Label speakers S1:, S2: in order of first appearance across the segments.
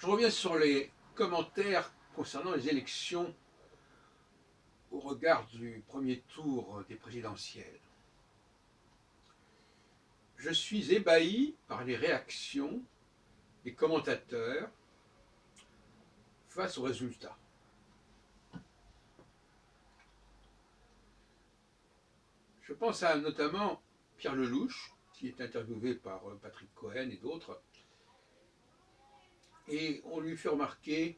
S1: reviens sur les commentaires concernant les élections au regard du premier tour des présidentielles. Je suis ébahi par les réactions des commentateurs face aux résultats. Je pense à notamment Pierre Lelouch, qui est interviewé par Patrick Cohen et d'autres, et on lui fait remarquer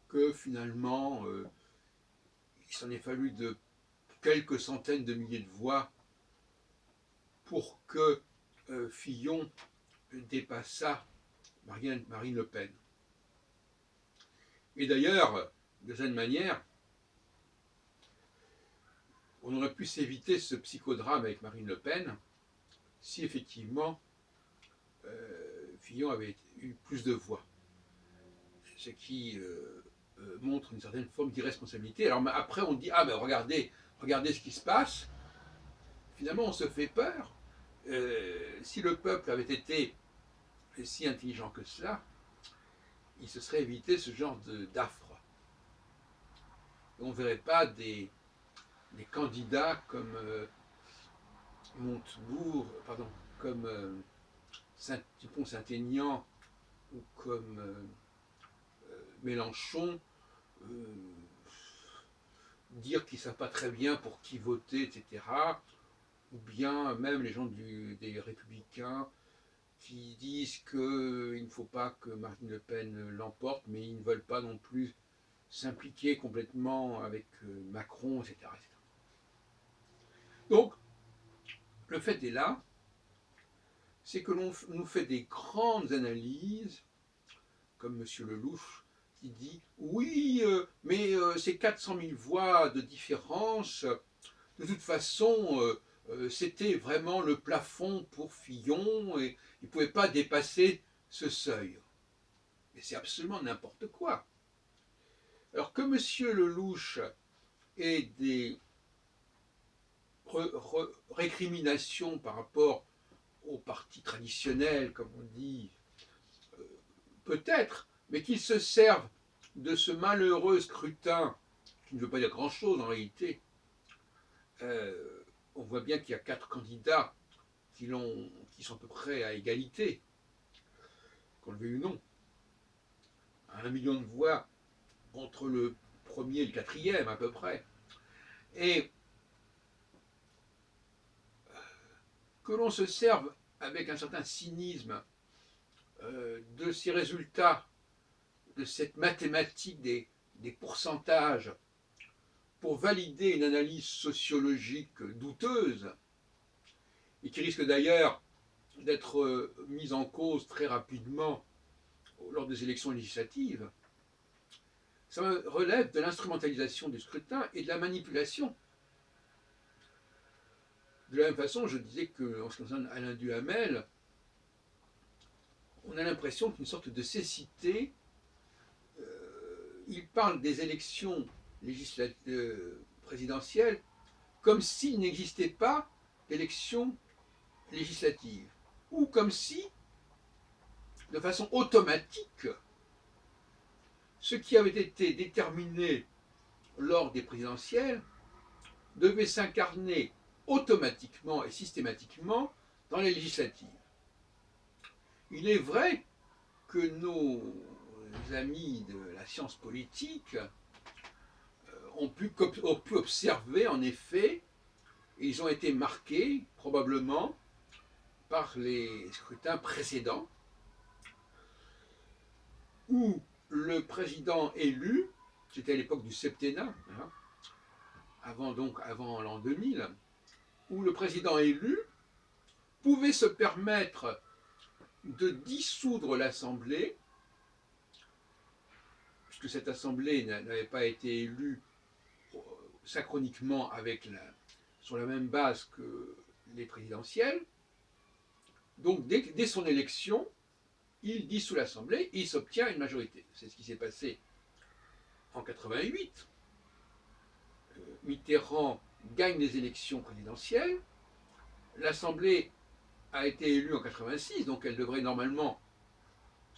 S1: que finalement, il s'en est fallu de quelques centaines de milliers de voix pour que Fillon dépassât Marine Le Pen. Et d'ailleurs, de cette manière, on aurait pu s'éviter ce psychodrame avec Marine Le Pen si effectivement Fillon avait eu plus de voix. Ce qui montre une certaine forme d'irresponsabilité. Alors après on dit, ah ben regardez ce qui se passe. Finalement on se fait peur. Si le peuple avait été si intelligent que cela, il se serait évité ce genre d'affre. On ne verrait pas des candidats comme Montebourg, pardon, comme Dupont-Saint-Aignan ou comme Mélenchon dire qu'ils ne savent pas très bien pour qui voter, etc. Ou bien même les gens des Républicains qui disent qu'il ne faut pas que Marine Le Pen l'emporte, mais ils ne veulent pas non plus s'impliquer complètement avec Macron, etc., etc. Donc, le fait est là, c'est que l'on nous fait des grandes analyses, comme M. Lelouch, qui dit « Oui, mais c'est 400 000 voix de différence, de toute façon, c'était vraiment le plafond pour Fillon, et il ne pouvait pas dépasser ce seuil. » Mais c'est absolument n'importe quoi. Alors que M. Lelouch ait des récriminations par rapport au parti traditionnel, comme on dit, peut-être, mais qu'il se serve de ce malheureux scrutin, qui ne veut pas dire grand-chose en réalité, on voit bien qu'il y a 4 candidats qui sont à peu près à égalité, qu'on le veuille ou non, à 1 million de voix entre le premier et le quatrième à peu près. Et que l'on se serve avec un certain cynisme de ces résultats, de cette mathématique des pourcentages, pour valider une analyse sociologique douteuse, et qui risque d'ailleurs d'être mise en cause très rapidement lors des élections législatives, ça relève de l'instrumentalisation du scrutin et de la manipulation. De la même façon, je disais qu'en ce qui concerne Alain Duhamel, on a l'impression qu'une sorte de cécité, il parle des élections présidentielles comme s'il n'existait pas d'élections législatives, ou comme si, de façon automatique, ce qui avait été déterminé lors des présidentielles devait s'incarner automatiquement et systématiquement dans les législatives. Il est vrai que nos amis de la science politique ont pu observer en effet, et ils ont été marqués probablement par les scrutins précédents, où le président élu, c'était à l'époque du septennat, hein, avant l'an 2000, où le président élu pouvait se permettre de dissoudre l'Assemblée, puisque cette Assemblée n'avait pas été élue synchroniquement sur la même base que les présidentielles. Donc dès son élection, il dissout l'Assemblée et il s'obtient une majorité. C'est ce qui s'est passé en 88. Mitterrand gagne les élections présidentielles. L'Assemblée a été élue en 86, donc elle devrait normalement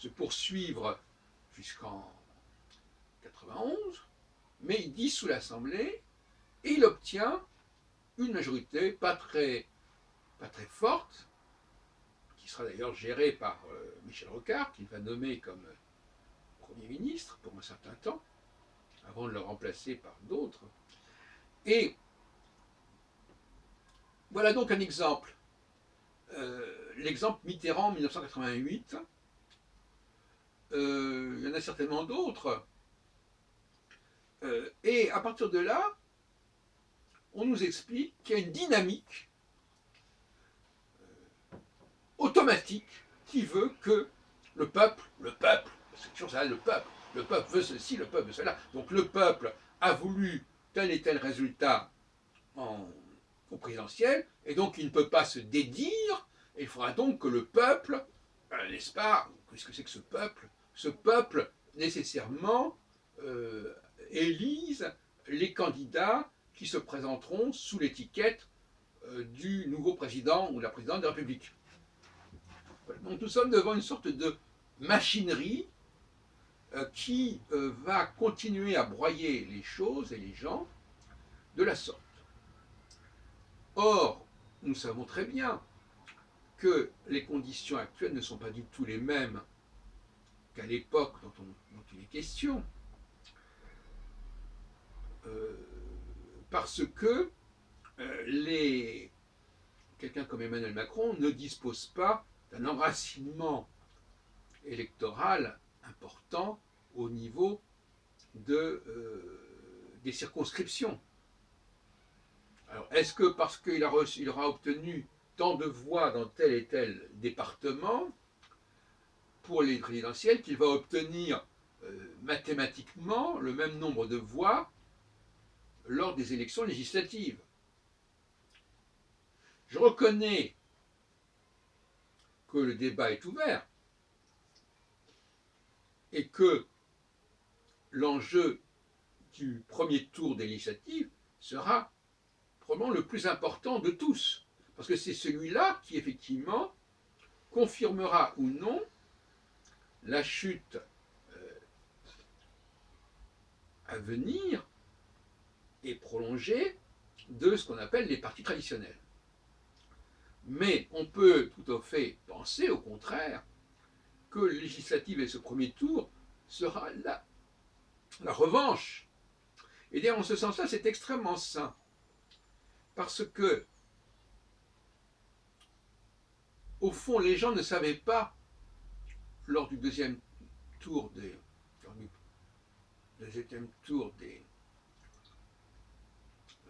S1: se poursuivre jusqu'en 91, mais il dissout l'Assemblée et il obtient une majorité pas très forte, qui sera d'ailleurs gérée par Michel Rocard, qu'il va nommer comme Premier ministre pour un certain temps, avant de le remplacer par d'autres. Et voilà donc un exemple. L'exemple Mitterrand 1988, il y en a certainement d'autres. Et à partir de là, on nous explique qu'il y a une dynamique automatique qui veut que le peuple, c'est toujours ça, le peuple veut ceci, le peuple veut cela. Donc le peuple a voulu tel et tel résultat au présidentiel, et donc il ne peut pas se dédire, et il faudra donc que le peuple, n'est-ce pas, qu'est-ce que c'est que ce peuple? Ce peuple, nécessairement, élise les candidats qui se présenteront sous l'étiquette du nouveau président ou la présidente de la République. Donc nous sommes devant une sorte de machinerie qui va continuer à broyer les choses et les gens de la sorte. Or, nous savons très bien que les conditions actuelles ne sont pas du tout les mêmes qu'à l'époque dont il est question, parce que quelqu'un comme Emmanuel Macron ne dispose pas d'un enracinement électoral important au niveau des circonscriptions. Alors, est-ce que parce qu'il aura obtenu tant de voix dans tel et tel département pour les présidentielles qu'il va obtenir mathématiquement le même nombre de voix lors des élections législatives? Je reconnais que le débat est ouvert et que l'enjeu du premier tour des législatives sera probablement le plus important de tous, parce que c'est celui-là qui effectivement confirmera ou non la chute à venir et prolongée de ce qu'on appelle les partis traditionnels. Mais on peut tout à fait penser, au contraire, que le législatif et ce premier tour sera la revanche. Et d'ailleurs, en ce sens-là, c'est extrêmement sain. Parce que, au fond, les gens ne savaient pas, lors du deuxième tour des lors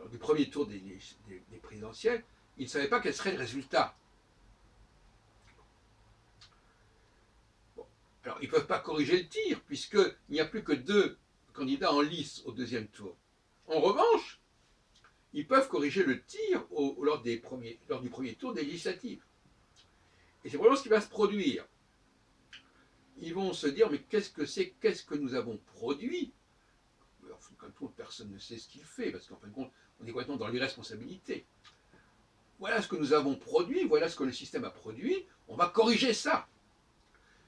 S1: du premier tour des présidentielles, ils ne savaient pas quel serait le résultat. Bon. Alors, ils ne peuvent pas corriger le tir, puisqu'il n'y a plus que 2 candidats en lice au deuxième tour. En revanche, ils peuvent corriger le tir lors du premier tour des législatives. Et c'est vraiment ce qui va se produire. Ils vont se dire, mais qu'est-ce que nous avons produit? En fin de compte, personne ne sait ce qu'il fait, parce qu'en fin de compte, on est complètement dans l'irresponsabilité. Voilà ce que nous avons produit, voilà ce que le système a produit, on va corriger ça.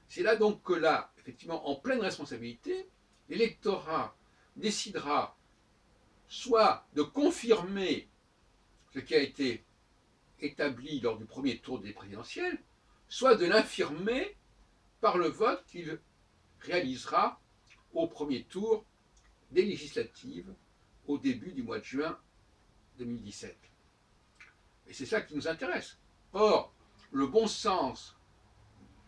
S1: C'est là donc que là, effectivement, en pleine responsabilité, l'électorat décidera soit de confirmer ce qui a été établi lors du premier tour des présidentielles, soit de l'infirmer par le vote qu'il réalisera au premier tour des législatives au début du mois de juin 2017. Et c'est ça qui nous intéresse. Or, le bon sens,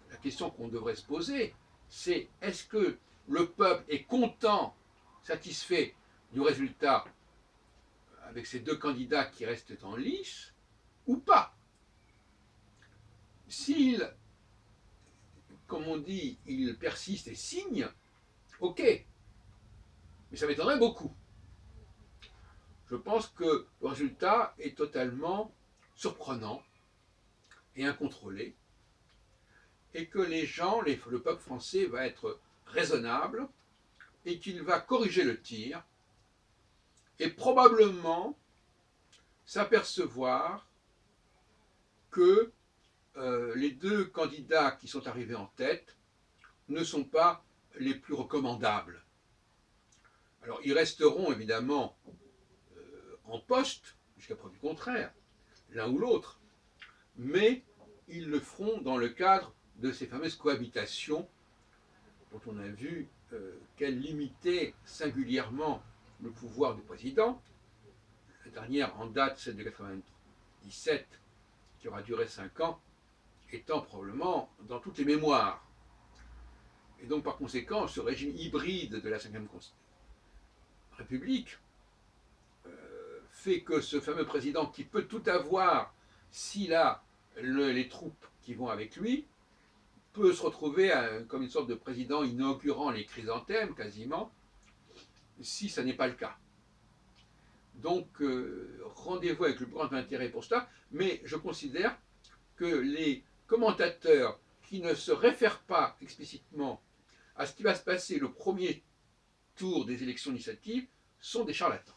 S1: la question qu'on devrait se poser, c'est est-ce que le peuple est content, satisfait du résultat avec ces 2 candidats qui restent en lice, ou pas? S'il, comme on dit, il persiste et signe, ok, mais ça m'étonnerait beaucoup. Je pense que le résultat est totalement surprenant et incontrôlé, et que les gens, le peuple français va être raisonnable, et qu'il va corriger le tir, et probablement s'apercevoir que les 2 candidats qui sont arrivés en tête ne sont pas les plus recommandables. Alors, ils resteront évidemment en poste, jusqu'à preuve du contraire, l'un ou l'autre, mais ils le feront dans le cadre de ces fameuses cohabitations dont on a vu qu'elles limitaient singulièrement le pouvoir du président. La dernière en date, celle de 1997, qui aura duré 5 ans, étant probablement dans toutes les mémoires. Et donc par conséquent, ce régime hybride de la Ve République fait que ce fameux président qui peut tout avoir s'il a les troupes qui vont avec lui, peut se retrouver comme une sorte de président inaugurant les chrysanthèmes quasiment, si ça n'est pas le cas. Donc rendez-vous avec le grand intérêt pour cela, mais je considère que les commentateurs qui ne se réfèrent pas explicitement à ce qui va se passer le premier tour des élections législatives sont des charlatans.